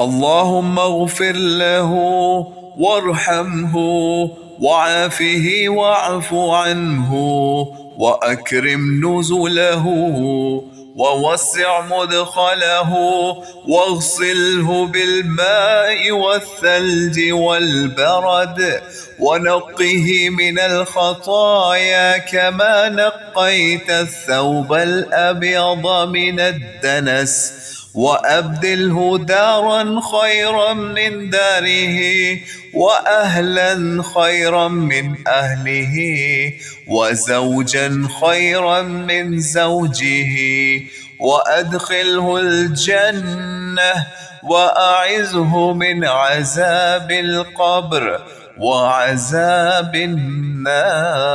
اللهم اغفر له وارحمه وعافه واعف عنه وأكرم نزله ووسع مدخله واغسله بالماء والثلج والبرد ونقه من الخطايا كما نقيت الثوب الأبيض من الدنس، وأبدله دارا خيرا من داره وأهلا خيرا من أهله وزوجا خيرا من زوجه، وأدخله الجنة وأعزه من عذاب القبر وعذاب النار.